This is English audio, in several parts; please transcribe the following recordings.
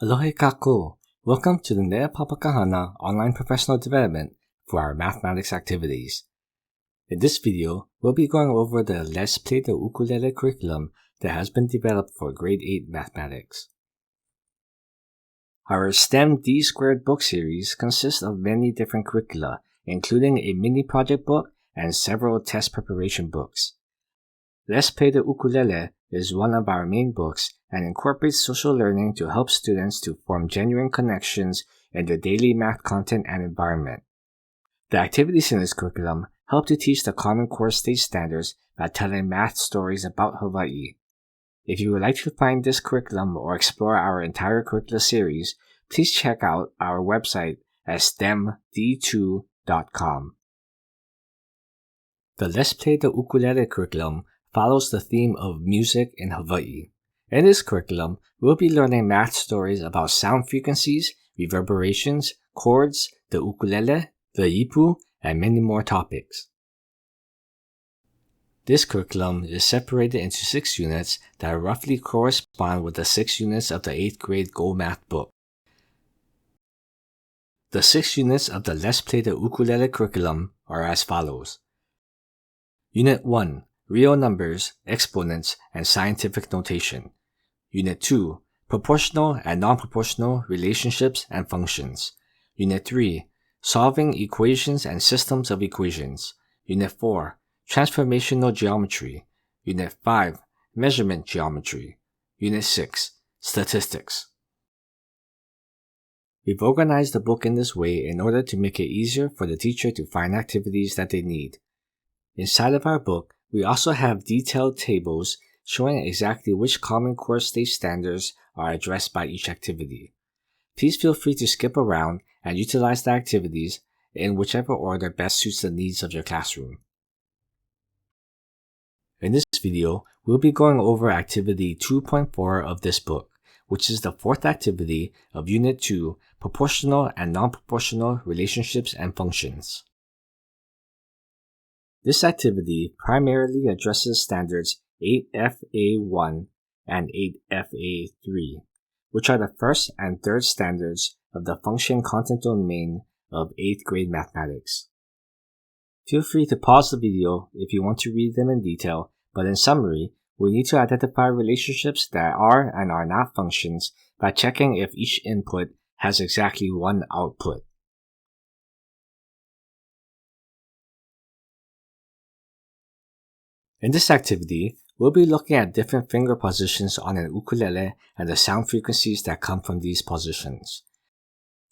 Aloha kako! Welcome to the Nea Papakahana online professional development for our mathematics activities. In this video, we'll be going over the Let's Play the Ukulele curriculum that has been developed for grade 8 mathematics. Our STEM D Squared book series consists of many different curricula, including a mini project book and several test preparation books. Let's Play the Ukulele is one of our main books and incorporates social learning to help students to form genuine connections in their daily math content and environment. The activities in this curriculum help to teach the Common Core state standards by telling math stories about Hawaii. If you would like to find this curriculum or explore our entire curricula series, please check out our website at stemd2.com. The Let's Play the Ukulele curriculum follows the theme of music in Hawaii. In this curriculum, we'll be learning math stories about sound frequencies, reverberations, chords, the ukulele, the ipu, and many more topics. This curriculum is separated into 6 units that roughly correspond with the 6 units of the 8th grade Go Math book. The 6 units of the Let's Play the Ukulele curriculum are as follows. Unit 1. Real numbers, exponents, and scientific notation. Unit 2. Proportional and non-proportional relationships and functions. Unit 3. Solving equations and systems of equations. Unit 4. Transformational geometry. Unit 5. Measurement geometry. Unit 6. Statistics. We've organized the book in this way in order to make it easier for the teacher to find activities that they need. Inside of our book, we also have detailed tables showing exactly which Common Core state standards are addressed by each activity. Please feel free to skip around and utilize the activities in whichever order best suits the needs of your classroom. In this video, we'll be going over Activity 2.4 of this book, which is the 4th activity of Unit 2, Proportional and Non-Proportional Relationships and Functions. This activity primarily addresses standards 8FA1 and 8FA3, which are the first and third standards of the function content domain of 8th grade mathematics. Feel free to pause the video if you want to read them in detail, but in summary, we need to identify relationships that are and are not functions by checking if each input has exactly one output. In this activity, we'll be looking at different finger positions on an ukulele and the sound frequencies that come from these positions.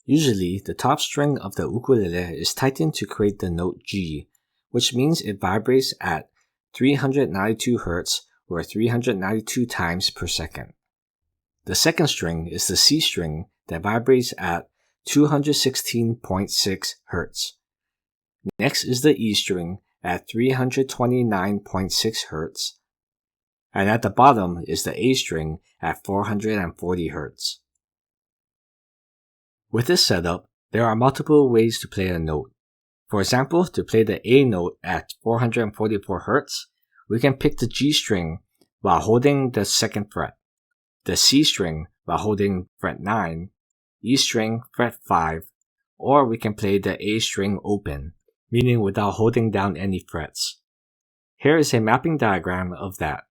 Usually, the top string of the ukulele is tightened to create the note G, which means it vibrates at 392 Hz or 392 times per second. The second string is the C string that vibrates at 216.6 Hz. Next is the E string at 329.6 Hz, and at the bottom is the A string at 440 Hz. With this setup, there are multiple ways to play a note. For example, to play the A note at 444 Hz, we can pick the G string while holding the 2nd fret, the C string while holding fret 9, E string fret 5, or we can play the A string open, meaning without holding down any frets. Here is a mapping diagram of that.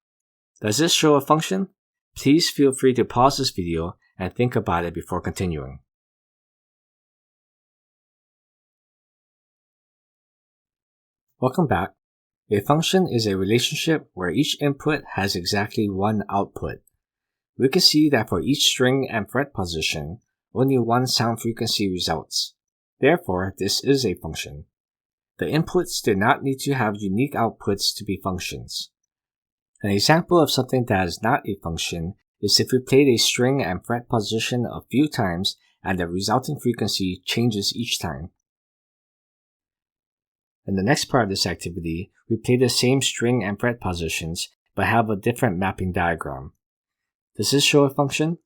Does this show a function? Please feel free to pause this video and think about it before continuing. Welcome back. A function is a relationship where each input has exactly one output. We can see that for each string and fret position, only one sound frequency results. Therefore, this is a function. The inputs do not need to have unique outputs to be functions. An example of something that is not a function is if we played a string and fret position a few times and the resulting frequency changes each time. In the next part of this activity, we play the same string and fret positions but have a different mapping diagram. Does this show a function?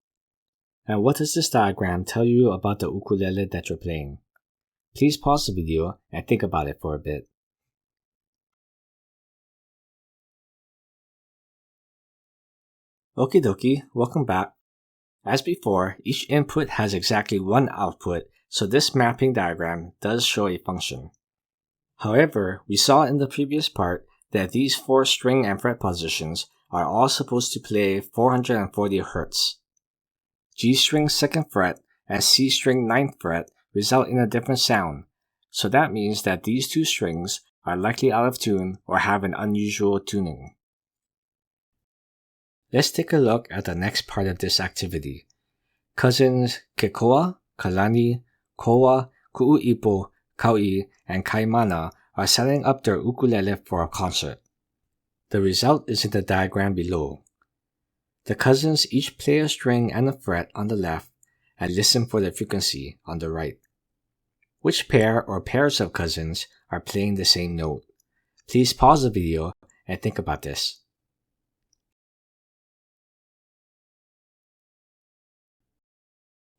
And what does this diagram tell you about the ukulele that you're playing? Please pause the video and think about it for a bit. Okie dokie, welcome back. As before, each input has exactly one output, so this mapping diagram does show a function. However, we saw in the previous part that these 4 string and fret positions are all supposed to play 440 Hz. G string 2nd fret and C string 9th fret result in a different sound, so that means that these 2 strings are likely out of tune or have an unusual tuning. Let's take a look at the next part of this activity. Cousins Kekoa, Kalani, Koa, Ku'uipo, Kau'i, and Kaimana are setting up their ukulele for a concert. The result is in the diagram below. The cousins each play a string and a fret on the left and listen for the frequency on the right. Which pair or pairs of cousins are playing the same note? Please pause the video and think about this.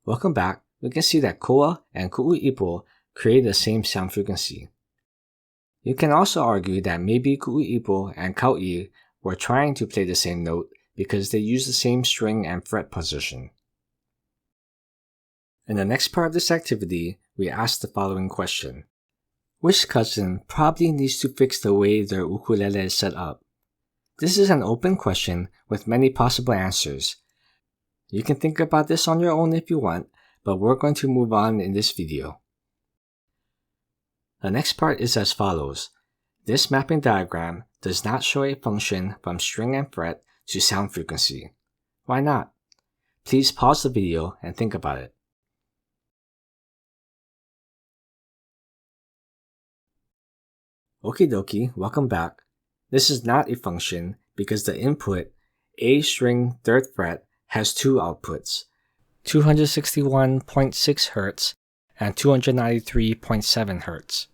Welcome back. We can see that Koa and Ku'uipo create the same sound frequency. You can also argue that maybe Ku'uipo and Kau'i were trying to play the same note because they use the same string and fret position. In the next part of this activity, we ask the following question. Which cousin probably needs to fix the way their ukulele is set up? This is an open question with many possible answers. You can think about this on your own if you want, but we're going to move on in this video. The next part is as follows. This mapping diagram does not show a function from string and fret to sound frequency. Why not? Please pause the video and think about it. Okie dokie, welcome back. This is not a function because the input, A string 3rd fret, has 2 outputs, 261.6 Hz and 293.7 Hz.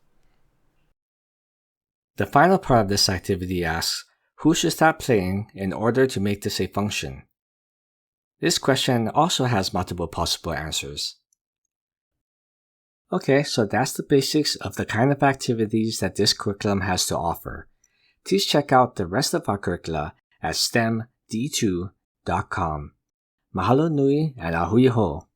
The final part of this activity asks, who should stop playing in order to make this a function? This question also has multiple possible answers. Okay, so that's the basics of the kind of activities that this curriculum has to offer. Please check out the rest of our curricula at stemd2.com. Mahalo nui and ahui ho.